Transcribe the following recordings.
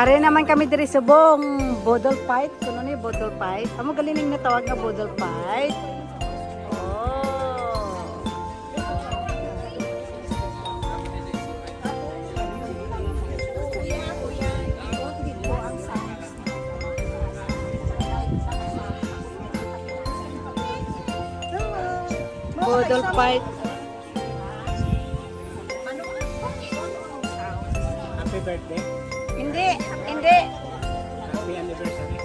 Are naman kami diri subong bodol fight. Kuno ni bodol fight. Amo galing na tawag nga bodol fight. Oh. Bodol fight. Happy birthday. Hindi, hindi. Happy anniversary.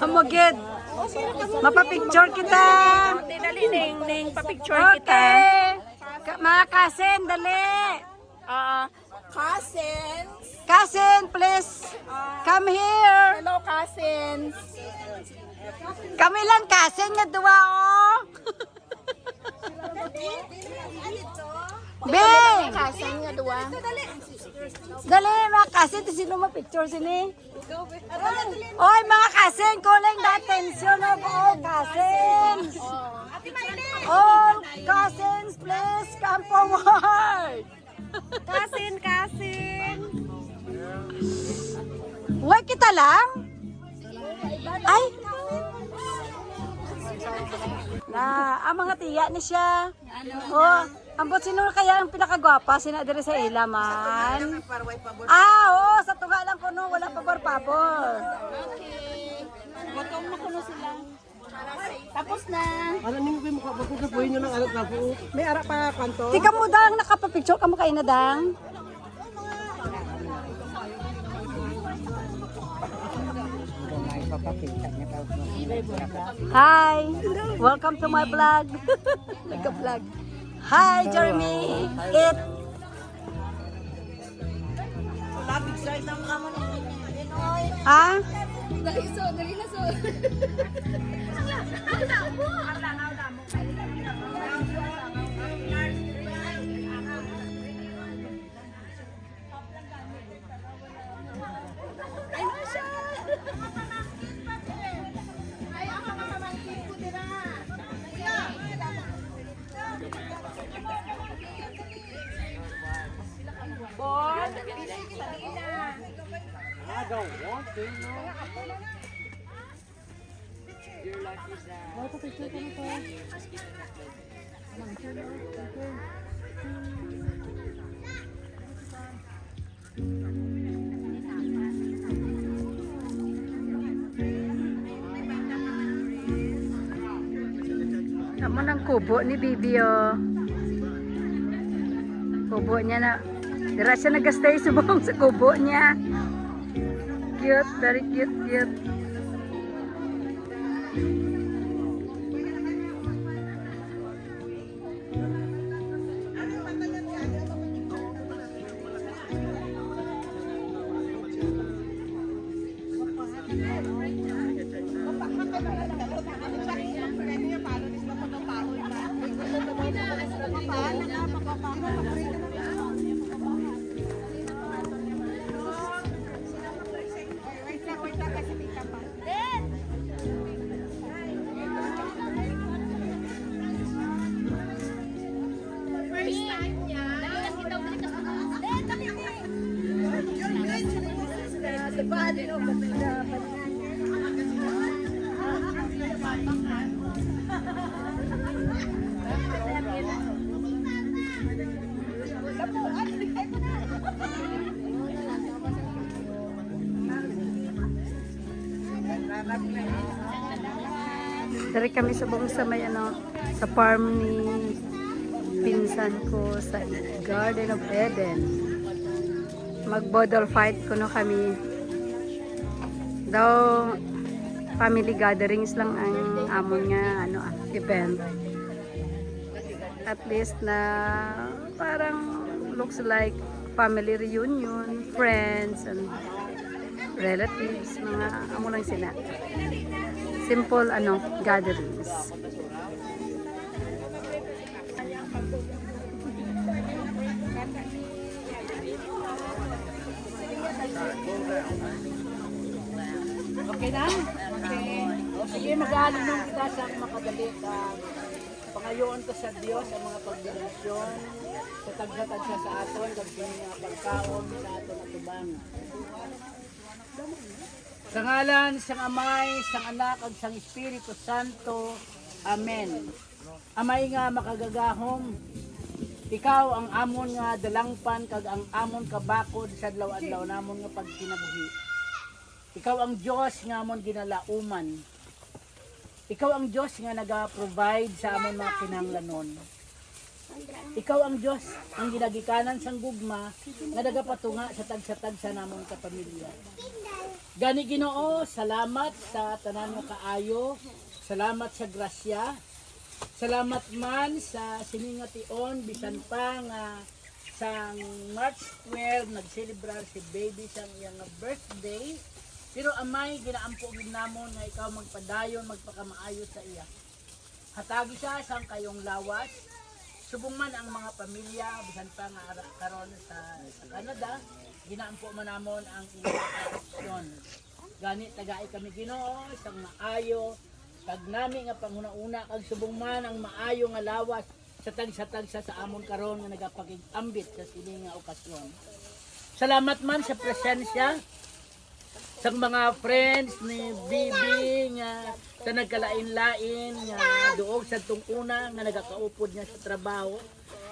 Amoged. Mapapicture kita. Dali ning pa-picture kita. Okay. Mga kasen, dali. Cousins. Cousin, please. Come here. Hello, cousins. Kami lang kasen nga duwa, oh. Be! Cousin nga duwa. Dali, mga kasen. Sino ma-picture sini? Oy, mga kasen. Calling the attention of all cousins. All cousins, please come forward. Cousin. Uy, kita lang? Ay! Ang mga tiya ni siya. Oh, ambot sino kaya ang pinakagwapa? Sina dire sa ilaman. Oo, sa tunga lang kuno, wala pabor-pabor. Okay. Gutom na kuno sila. Tapos na. Ano nimo kay mukha ba ko buhay nyo ng alat na po? May ara pa kanto? Tika mo dang nakapapicture ka mo kay na dang. Hi! Welcome to my vlog. Nagka-vlog. Hi, Jeremy! It! Ha? Dali na so. Amo ng kubo ni Bibi, oh. Kubo niya na. Dira siya nag-stay subong sa kubo niya. Cute, very cute. Dari kami subong sa may sa farm ni pinsan ko sa Garden of Eden. Mag-bodol fight kuno kami. Daw family gatherings lang ang amon nga event. At least na parang looks like family reunion, friends and relatives, mga amo lang sila. Simple gatherings. Okay na? Okay. O sige, mag-aalinong kita sa makadali ka. Pangayoon ko sa Diyos ang mga pagdirasyon sa tagsa-tagsa sa aton, kag mga pagkaon sa aton at ubang. Sa ngalan, sang Amay, sang Anak, ag sang Espiritu Santo. Amen. Amay nga makagagahom, ikaw ang amon nga dalangpan, kag ang amon kabakod sa adlaw-adlaw namon nga pagkinabuhi. Ikaw ang Diyos nga amon ginalauman. Ikaw ang Diyos nga naga-provide sa amon mga kinahanglanon. Ikaw ang Diyos ang ginagikanan sang gugma nga nagapatunga sa tagsa-tagsa namon ka pamilya. Gani Ginoo, salamat sa tanan nga kaayo, salamat sa grasya, salamat man sa siningation bisan pa nga sang March 12 nagselebrar si baby sang iyang birthday. Pero amay, ginaampo gid namon nga ikaw magpadayon, magpakamaayo sa iya. Hatagi siya sang kayong lawas. Subong man ang mga pamilya, bisan pa nga karon sa Canada, ginaampo man namon ang iyong Gani tagai kami Ginoo sang maayo, kag nami nga panghuna-una kag subong man ang maayo nga lawas sa tagsa-tagsa sa amon karon nga nagapakig-ambit sa sini nga okasyon. Salamat man sa presensya sa mga friends ni Bibi nga sa nagkalain-lain nga duog sa tunguna nga nagakaupod niya sa trabaho.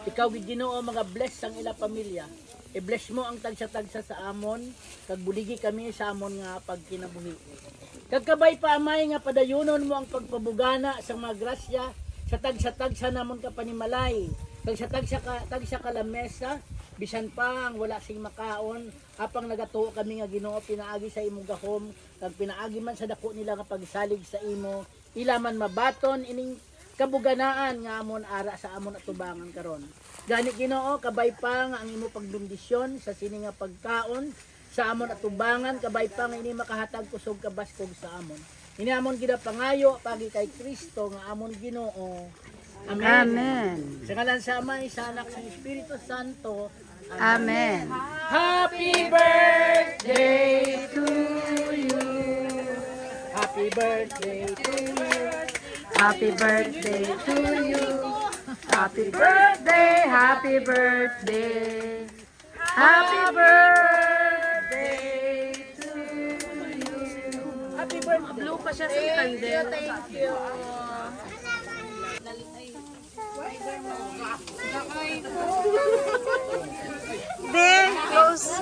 Ikaw gid Ginoo mga bless ang ila pamilya. I-bless mo ang tagsa-tagsa sa amon, kag buligi kami sa amon nga pagkinabuhi. Kag kabay pa amay nga padayunon mo ang pagpabugana sa mga grasya sa tagsa-tagsa namon ka panimalay. Kag sa tagsa ka lamesa, bisan pa ang wala sing makaon, apang nagatuo kami nga Ginoo pinaagi sa imong gahom, kag pinaagi man sa dako nila nga pagsalig sa imo, ila man mabaton ining kabuganaan nga amon ara sa amon atubangan karon. Gani Ginoo, kabay pa nga ang imo pagbendisyon sa sini nga pagkaon sa amon atubangan, kabay pa nga ini makahatag kusog kabaskog sa amon. Ini amon ginapangayo pagi kay Kristo nga amon Ginoo. Amen. Amen. Sa ngalan sa Ama, sa Anak, sa Espiritu Santo. Amen. Happy birthday to you. Happy birthday to you. Happy birthday to you. Happy birthday, happy birthday. Happy birthday to you. Happy birthday. Blue pa siya sa candle. Thank you. Be, close.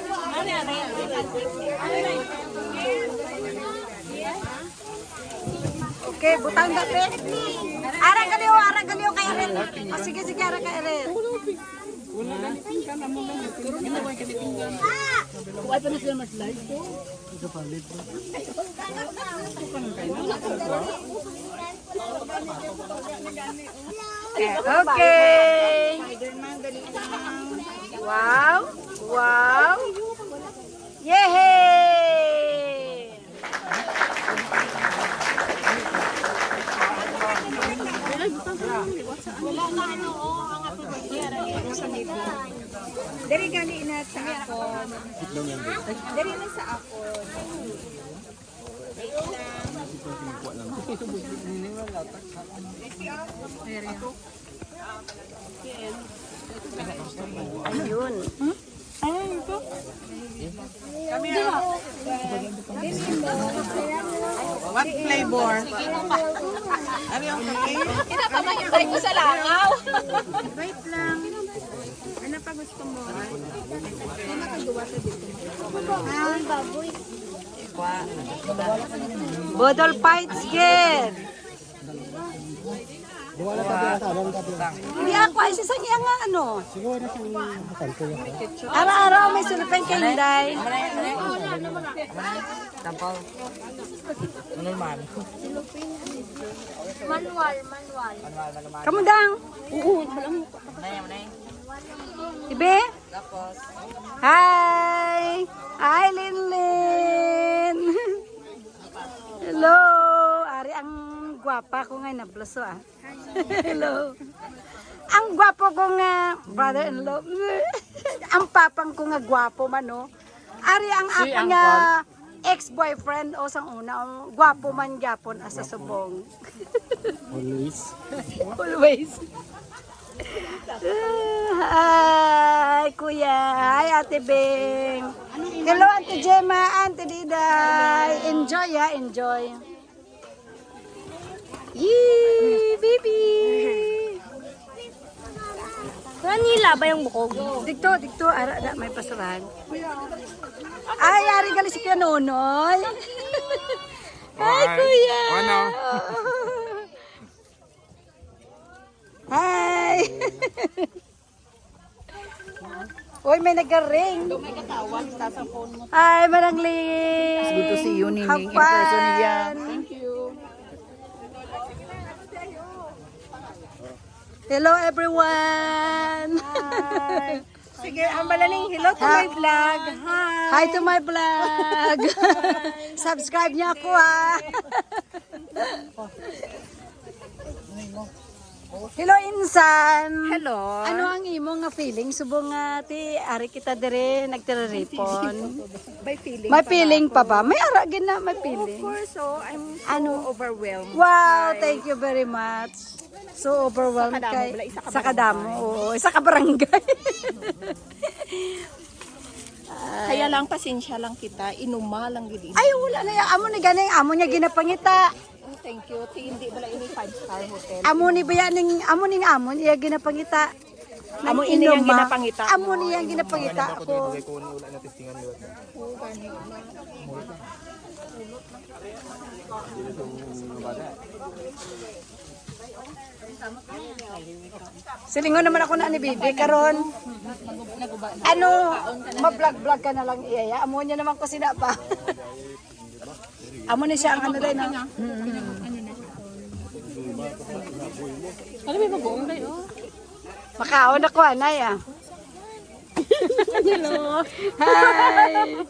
Okay, butang na be. Arang kaliyo kay Eren. O sige, arang kay Eren. Kuha pa na sila mas live ko. Okay. Wow. Wow. Yehey! Dari gali na sa ako. Dari na sa ako. Ayun. What flavor? Ano yung cookie? Kinapamahintay ko sa langaw. Wait lang. Ano pa gusto mo? May makagawa sa dito. Ah, baboy. Bodol fights kid. Hindi ako ay sa iya nga ano. Araw-araw may sulupin kay Inday. Tampal. Manual. Manual. Kamu dang? Manay. Ibe? Tapos. Hi! Hi, Linlin! Hello! Ari, ang gwapa ko ngayon na blaso ah. Hello! Ang gwapo ko nga, brother-in-law. Ang papang ko nga gwapo man, no? Ari ang Si ako nga ex-boyfriend o sang una, gwapo man gyapon asa subong. Always. Always. Hi, Kuya. Hi, Ate Beng. Hello, Ate Gemma, Ate Diday. Enjoy, ha? Enjoy. Yee, baby. Manila ba yung bukog? Dikto, ara na, may pasurahan. Ay, ari gali si Kuya Nonoy. Hi, Kuya. Ano? Hi. Uy, may nag-ring. Hi, Manangling. It's good to see you, Nining, Have in person fun. niya. Thank you. Hello, everyone. Sige, ang malaling hello to my vlog. Hi! Hi to my vlog. Subscribe niyo ako, ha. Hello, Insan. Hello. Ano ang imo nga feeling? Subong nga ti ari kita dire nagtireripon. By feeling. May feeling pa ba? May ara gid na may feeling. Of course, so I'm so Ano? overwhelmed. Wow, thank you very much. So overwhelmed Sa Kadamo, kay wala, isa ka sa Kadamo. Oo, isa ka barangay. Kaya lang, pasensya lang kita. Inuma lang gid. Ay wala na ya amo ni ganing amo niya ginapangita. Oh, thank you. Hindi bala ini 5-star hotel. Amo ni baya ning amo ning amon iya ginapangita. Amo ini yang Inuma. ginapangita. Amo ni yang ginapangita ako. Silingon naman ako na ni Bibi karon. Ano, ma-vlog-vlog ka na lang iya. Amo niya naman ko sina pa. Amo ni siya ang ano din. Ano may mag-uong tayo? Makaon ako anay ah. Hello. Hi.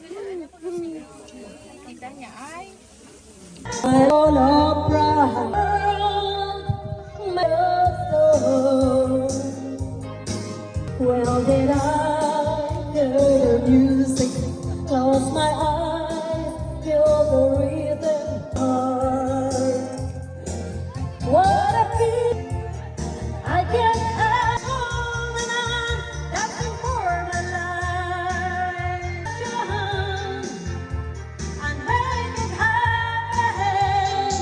Kita niya ay. Well, did I hear the music? Close my eyes, feel the rhythm. What a feel! I can't have home and I'm dancing for my life. Your hand and make it happen.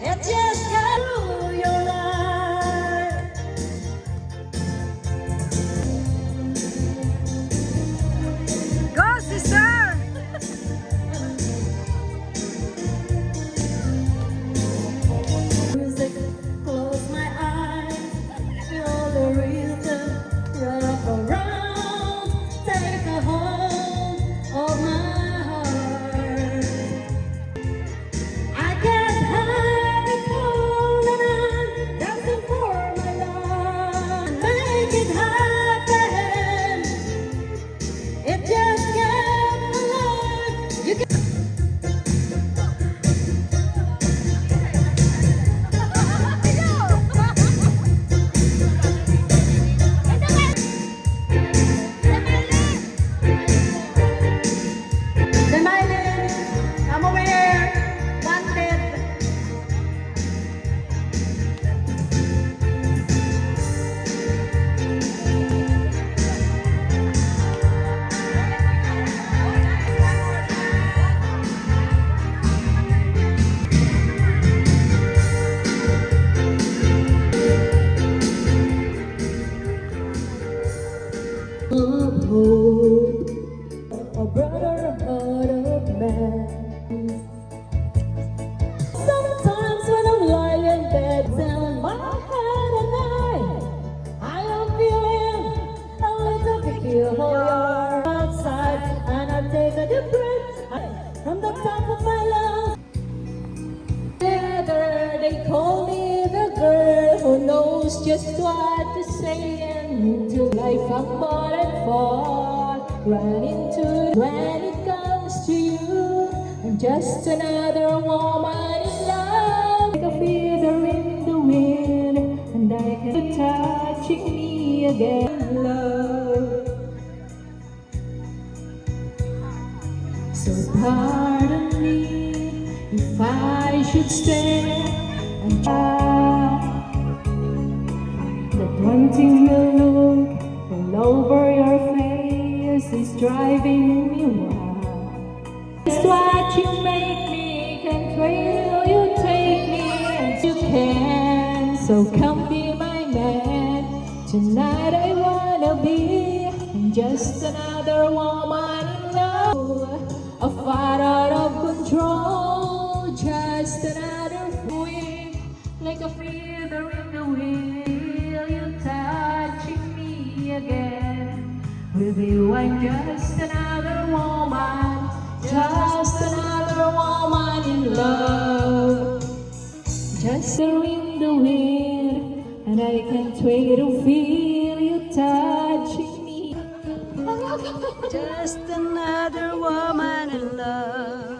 It just got through your life. Go, sister. Music, close my eyes, feel the rhythm, wrap around, take a hold of my heart. I can't hide it all, and I'm dancing for my life. Make it happen. It just came alive. You can. Demanded, I'm aware, wanted. A brotherhood of man. Sometimes when I'm lying in bed, down my head and I am feeling a little peculiar outside, and I take a deep breath from the top of my lungs. Together they call me the girl who knows just what to say and to life I'm more and fall. Run into when it comes to you. I'm just another woman in love. Like a feather in the wind, and I can touching me again. Love. pardon me if I should stay and try. That wanting to look all over your face is driving me wild. It's what you make me, can't wait till you take me as you can. So come be my man, tonight I wanna be just another woman in love, a fight out of control, just another week, like a feather in the wheel, you touching me again. With you I'm just another woman, just another woman in love. Just a wind the wind, and I can't wait to feel you touching me. Just another woman in love.